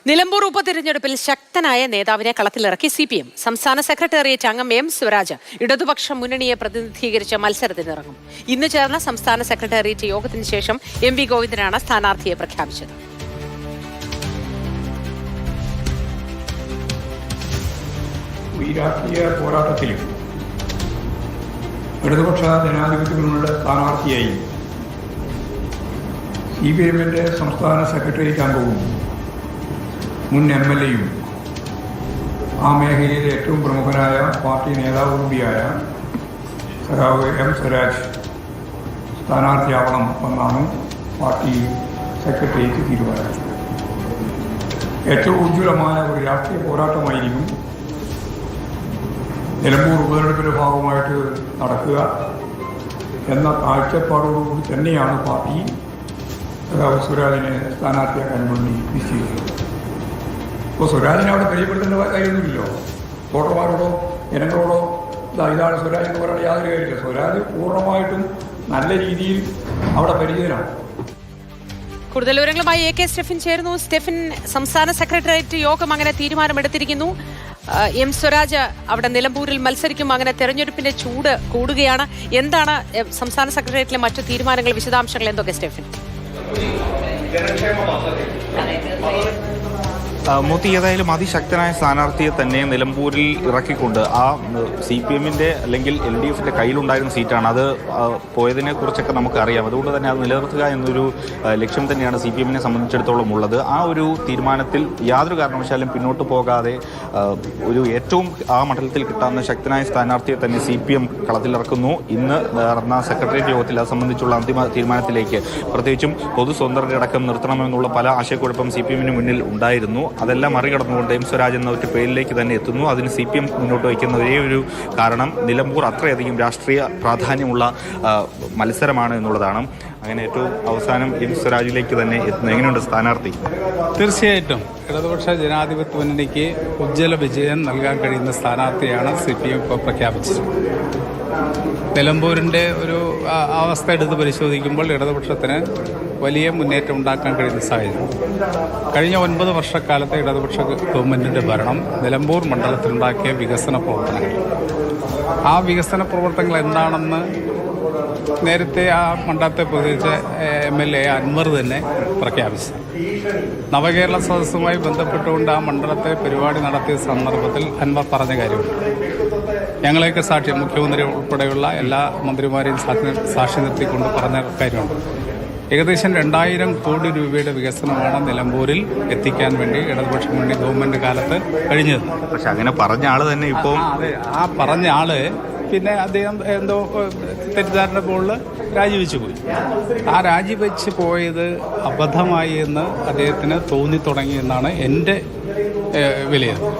നിലമ്പൂർ ഉപതെരഞ്ഞെടുപ്പിൽ ശക്തനായ നേതാവിനെ കളത്തിലിറക്കി CPM. സംസ്ഥാന സെക്രട്ടേറിയറ്റ് അംഗം M. സ്വരാജ് ഇടതുപക്ഷ മുന്നണിയെ പ്രതിനിധീകരിച്ച് മത്സരത്തിനിറങ്ങും. ഇന്ന് ചേർന്ന സംസ്ഥാന സെക്രട്ടേറിയറ്റ് യോഗത്തിന് ശേഷം MV ഗോവിന്ദനാണ് സ്ഥാനാർത്ഥിയെ പ്രഖ്യാപിച്ചത്. ഈ രാഷ്ട്രീയ പോരാട്ടത്തിൽ ഇടതുപക്ഷ ജനാധിപത്യത്തിനുള്ള സ്ഥാനാർത്ഥിയായി CPMന്റെ സംസ്ഥാന സെക്രട്ടേറിയറ്റ് അംഗവും മുൻ MLAയും ആ മേഖലയിലെ ഏറ്റവും പ്രമുഖനായ പാർട്ടി നേതാവ് കൂടിയായ സഖാവ് M. സ്വരാജ് സ്ഥാനാർത്ഥിയാവണം എന്നാണ് പാർട്ടി സെക്രട്ടേറിയറ്റ് തീരുമാനിച്ചത്. ഏറ്റവും ഉജ്ജ്വലമായ ഒരു രാഷ്ട്രീയ പോരാട്ടമായിരിക്കും നിലമ്പൂർ ഉപതെരഞ്ഞെടുപ്പിൻ്റെ ഭാഗമായിട്ട് നടക്കുക എന്ന കാഴ്ചപ്പാടോടുകൂടി തന്നെയാണ് പാർട്ടി സ്വരാജിനെ സ്ഥാനാർത്ഥിയാക്കാൻ വേണ്ടി നിശ്ചയിച്ചത്. അപ്പോൾ സ്വരാജിനെ അവിടെ പരിചയപ്പെടുത്തേണ്ട കാര്യമൊന്നുമില്ലല്ലോ. വോട്ടർമാരോടോ ജനങ്ങളോടോ ഇതാണ് സ്വരാജ് എന്ന് പറയുന്ന യാതൊരു കാര്യമില്ല. സ്വരാജ് പൂർണ്ണമായിട്ടും നല്ല രീതിയിൽ അവിടെ പരിചയമാണ്. കൂടുതൽ വിവരങ്ങളുമായി AK സ്റ്റെഫിൻ ചേരുന്നു. സ്റ്റെഫിൻ, സംസ്ഥാന സെക്രട്ടേറിയറ്റ് യോഗം അങ്ങനെ തീരുമാനമെടുത്തിരിക്കുന്നു. M. സ്വരാജ് അവിടെ നിലമ്പൂരിൽ മത്സരിക്കും. അങ്ങനെ തെരഞ്ഞെടുപ്പിന്റെ ചൂട് കൂടുകയാണ്. എന്താണ് സംസ്ഥാന സെക്രട്ടേറിയറ്റിലെ മറ്റു തീരുമാനങ്ങൾ, വിശദാംശങ്ങൾ എന്തൊക്കെ സ്റ്റെഫിൻ? മോത്തി ഏതായാലും അതിശക്തനായ സ്ഥാനാർത്ഥിയെ തന്നെ നിലമ്പൂരിൽ ഇറക്കിക്കൊണ്ട് ആ CPMന്റെ അല്ലെങ്കിൽ LDFന്റെ കയ്യിലുണ്ടായിരുന്ന സീറ്റാണ്. അത് പോയതിനെ കുറിച്ചൊക്കെ നമുക്കറിയാം. അതുകൊണ്ട് തന്നെ അത് നിലനിർത്തുക എന്നൊരു ലക്ഷ്യം തന്നെയാണ് CPMനെ സംബന്ധിച്ചിടത്തോളം ഉള്ളത്. ആ ഒരു തീരുമാനത്തിൽ യാതൊരു കാരണവശാലും പിന്നോട്ട് പോകാതെ ഒരു ഏറ്റവും ആ മണ്ഡലത്തിൽ കിട്ടാവുന്ന ശക്തനായ സ്ഥാനാർത്ഥിയെ തന്നെ CPM കളത്തിലിറക്കുന്നു. ഇന്ന് നടന്ന സെക്രട്ടേറിയറ്റ് യോഗത്തിൽ അത് സംബന്ധിച്ചുള്ള അന്തിമ തീരുമാനത്തിലേക്ക് പ്രത്യേകിച്ചും പൊതു സ്വതന്ത്രരുടെ അടക്കം നിർത്തണമെന്നുള്ള പല ആശയക്കുഴപ്പം CPMന് മുന്നിൽ ഉണ്ടായിരുന്നു. അതെല്ലാം മറികടന്നുകൊണ്ട് M. സ്വരാജ് എന്ന ഒറ്റ പേരിലേക്ക് തന്നെ എത്തുന്നു. അതിന് CPM മുന്നോട്ട് വയ്ക്കുന്ന ഒരേ ഒരു കാരണം നിലമ്പൂർ അത്രയധികം രാഷ്ട്രീയ പ്രാധാന്യമുള്ള മത്സരമാണ് എന്നുള്ളതാണ്. അങ്ങനെ ഏറ്റവും അവസാനം M. സ്വരാജിലേക്ക് തന്നെ എത്തുന്നു. എങ്ങനെയുണ്ട് സ്ഥാനാർത്ഥി? തീർച്ചയായിട്ടും ഇടതുപക്ഷ ജനാധിപത്യ മുന്നണിക്ക് ഉജ്ജ്വല വിജയം നൽകാൻ കഴിയുന്ന സ്ഥാനാർത്ഥിയാണ് CPM ഇപ്പോൾ പ്രഖ്യാപിച്ചത്. നിലമ്പൂരിൻ്റെ ഒരു അവസ്ഥ എടുത്ത് പരിശോധിക്കുമ്പോൾ ഇടതുപക്ഷത്തിന് വലിയ മുന്നേറ്റം ഉണ്ടാക്കാൻ കഴിയുന്ന സാഹചര്യം. കഴിഞ്ഞ 9 വർഷക്കാലത്തെ ഇടതുപക്ഷ ഗവൺമെൻറ്റിൻ്റെ ഭരണം നിലമ്പൂർ മണ്ഡലത്തിലുണ്ടാക്കിയ വികസന പ്രവർത്തനങ്ങൾ, ആ വികസന പ്രവർത്തനങ്ങൾ എന്താണെന്ന് നേരത്തെ ആ മണ്ഡലത്തെ പ്രതിനിധിച്ച MLA അൻവർ തന്നെ പ്രഖ്യാപിച്ചു. നവകേരള സദസ്സുമായി ബന്ധപ്പെട്ടുകൊണ്ട് ആ മണ്ഡലത്തെ പരിപാടി നടത്തിയ സന്ദർഭത്തിൽ അൻവർ പറഞ്ഞ കാര്യമുണ്ട്. ഞങ്ങളെയൊക്കെ സാക്ഷി, മുഖ്യമന്ത്രി ഉൾപ്പെടെയുള്ള എല്ലാ മന്ത്രിമാരെയും സാക്ഷി നിർത്തിക്കൊണ്ട് പറഞ്ഞ കാര്യമുണ്ട്. ഏകദേശം 2000 കോടി രൂപയുടെ വികസനമാണ് നിലമ്പൂരിൽ എത്തിക്കാൻ വേണ്ടി ഇടതുപക്ഷ മുന്നണി ഗവൺമെൻറ് കാലത്ത് കഴിഞ്ഞത്. പക്ഷെ അങ്ങനെ പറഞ്ഞ ആള് തന്നെ ഇപ്പോൾ ആ പറഞ്ഞ ആള് പിന്നെ അദ്ദേഹം എന്തോ തെറ്റിദ്ധാരണ പോളിൽ രാജിവെച്ച് പോയി. ആ രാജിവെച്ച് പോയത് അബദ്ധമായി എന്ന് അദ്ദേഹത്തിന് തോന്നി തുടങ്ങി എന്നാണ് എൻ്റെ വിലയിരുത്തൽ.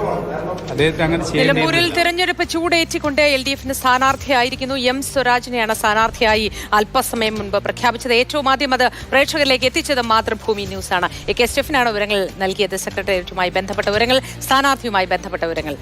അദ്ദേഹത്തിന് അങ്ങനെ നിലമ്പൂരിൽ തെരഞ്ഞെടുപ്പ് ചൂടേറ്റിക്കൊണ്ട് LDFന്റെ സ്ഥാനാർത്ഥിയായിരിക്കുന്നു M. സ്വരാജിനെയാണ് സ്ഥാനാർത്ഥിയായി അല്പസമയം മുൻപ് പ്രഖ്യാപിച്ചത്. ഏറ്റവും ആദ്യം അത് പ്രേക്ഷകരിലേക്ക് എത്തിച്ചത് മാതൃഭൂമി ന്യൂസാണ്. AK സ്റ്റെഫിനാണ് വിവരങ്ങൾ നൽകിയത്. സെക്രട്ടേറിയറ്റുമായി ബന്ധപ്പെട്ട വിവരങ്ങൾ, സ്ഥാനാർത്ഥിയുമായി ബന്ധപ്പെട്ട വിവരങ്ങൾ.